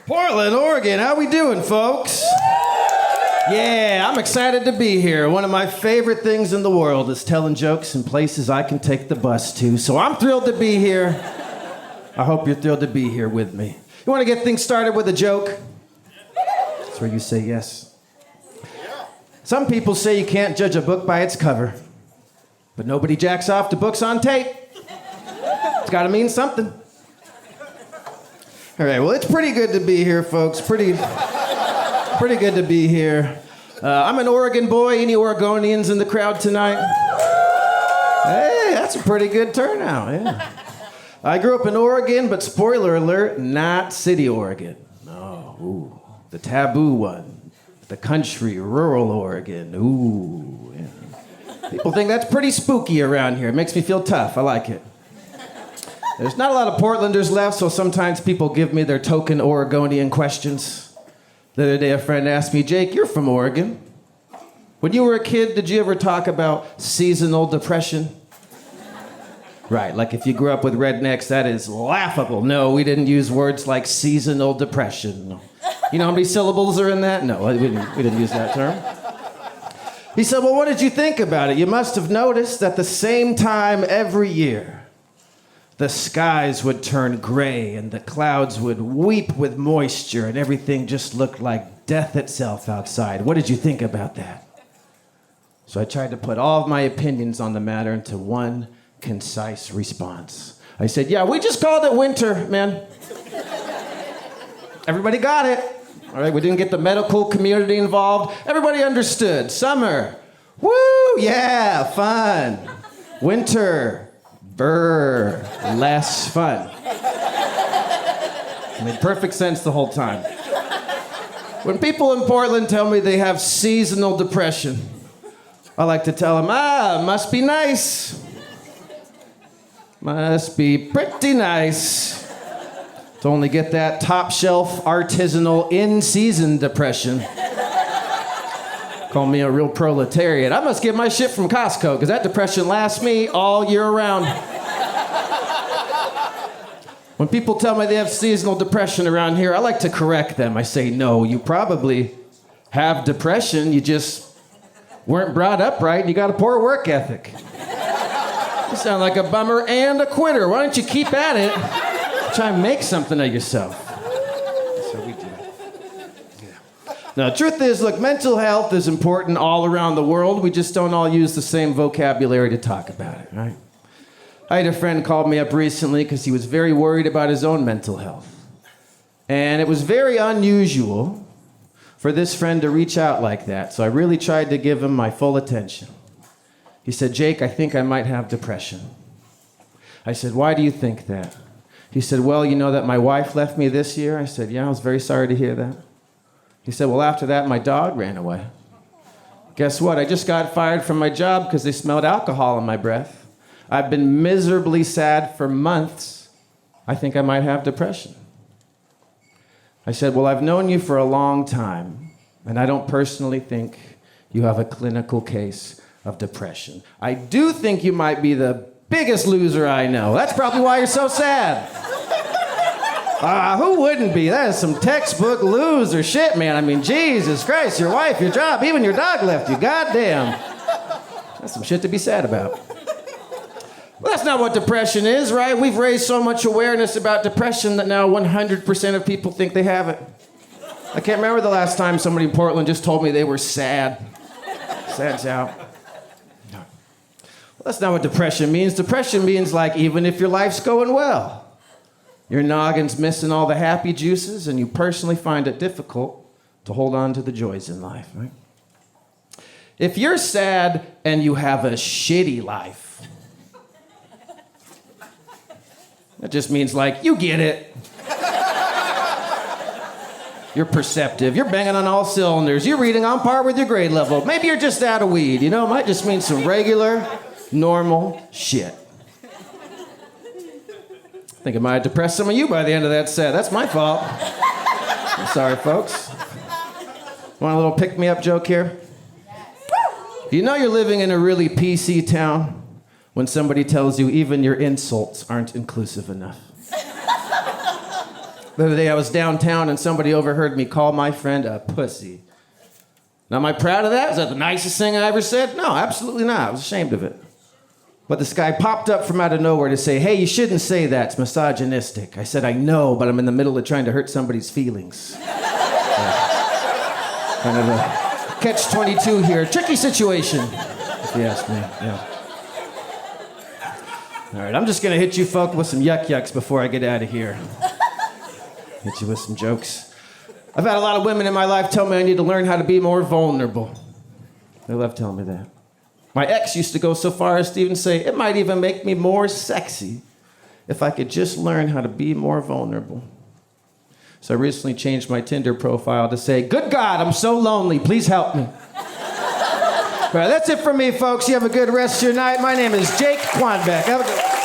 Portland, Oregon, how we doing, folks? Yeah, I'm excited to be here. One of my favorite things in the world is telling jokes in places I can take the bus to. So I'm thrilled to be here. I hope you're thrilled to be here with me. You want to get things started with a joke? That's where you say yes. Some people say you can't judge a book by its cover, but nobody jacks off to books on tape. It's got to mean something. All right, well, it's pretty good to be here, folks. Pretty good to be here. I'm an Oregon boy. Any Oregonians in the crowd tonight? Hey, that's a pretty good turnout, yeah. I grew up in Oregon, but spoiler alert, not city Oregon. No, ooh, the taboo one. The country, rural Oregon. Ooh, yeah. People think that's pretty spooky around here. It makes me feel tough. I like it. There's not a lot of Portlanders left, so sometimes people give me their token Oregonian questions. The other day, a friend asked me, Jake, you're from Oregon. When you were a kid, did you ever talk about seasonal depression? Right, like if you grew up with rednecks, that is laughable. No, we didn't use words like seasonal depression. No. You know how many syllables are in that? No, we didn't use that term. He said, well, what did you think about it? You must have noticed at the same time every year, the skies would turn gray and the clouds would weep with moisture and everything just looked like death itself outside. What did you think about that? So I tried to put all of my opinions on the matter into one concise response. I said, yeah, we just called it winter, man. Everybody got it. All right, we didn't get the medical community involved. Everybody understood. Summer, woo, yeah, fun. Winter, brr, less fun. It made perfect sense the whole time. When people in Portland tell me they have seasonal depression, I like to tell them, must be nice. Must be pretty nice to only get that top shelf artisanal in-season depression. Call me a real proletariat. I must get my shit from Costco because that depression lasts me all year round. When people tell me they have seasonal depression around here, I like to correct them. I say, no, you probably have depression. You just weren't brought up right and you got a poor work ethic. You sound like a bummer and a quitter. Why don't you keep at it? Try and make something of yourself. So we do. Yeah. Now, the truth is, look, mental health is important all around the world. We just don't all use the same vocabulary to talk about it, right? I had a friend called me up recently because he was very worried about his own mental health. And it was very unusual for this friend to reach out like that. So I really tried to give him my full attention. He said, Jake, I think I might have depression. I said, why do you think that? He said, well, you know that my wife left me this year? I said, yeah, I was very sorry to hear that. He said, well, after that, my dog ran away. Guess what? I just got fired from my job because they smelled alcohol in my breath. I've been miserably sad for months. I think I might have depression. I said, well, I've known you for a long time, and I don't personally think you have a clinical case of depression. I do think you might be the biggest loser I know. That's probably why you're so sad. Who wouldn't be? That is some textbook loser shit, man. I mean, Jesus Christ, your wife, your job, even your dog left you. Goddamn. That's some shit to be sad about. Well, that's not what depression is, right? We've raised so much awareness about depression that now 100% of people think they have it. I can't remember the last time somebody in Portland just told me they were sad. Sad's out. That's not what depression means. Depression means like even if your life's going well, your noggin's missing all the happy juices and you personally find it difficult to hold on to the joys in life, right? If you're sad and you have a shitty life, that just means like, you get it. You're perceptive. You're banging on all cylinders. You're reading on par with your grade level. Maybe you're just out of weed. You know, it might just mean some regular, normal shit. I think it might depress some of you by the end of that set. That's my fault. I'm sorry, folks. Want a little pick-me-up joke here? You know you're living in a really PC town when somebody tells you even your insults aren't inclusive enough. The other day I was downtown and somebody overheard me call my friend a pussy. Now, am I proud of that? Was that the nicest thing I ever said? No, absolutely not. I was ashamed of it. But this guy popped up from out of nowhere to say, hey, you shouldn't say that. It's misogynistic. I said, I know, but I'm in the middle of trying to hurt somebody's feelings. Kind of a catch-22 here. Tricky situation, if you ask me. Yeah. All right, I'm just going to hit you folk with some yuck-yucks before I get out of here. Hit you with some jokes. I've had a lot of women in my life tell me I need to learn how to be more vulnerable. They love telling me that. My ex used to go so far as to even say, it might even make me more sexy if I could just learn how to be more vulnerable. So I recently changed my Tinder profile to say, good God, I'm so lonely, please help me. All right, that's it for me, folks. You have a good rest of your night. My name is Jake Quanbeck. Have a good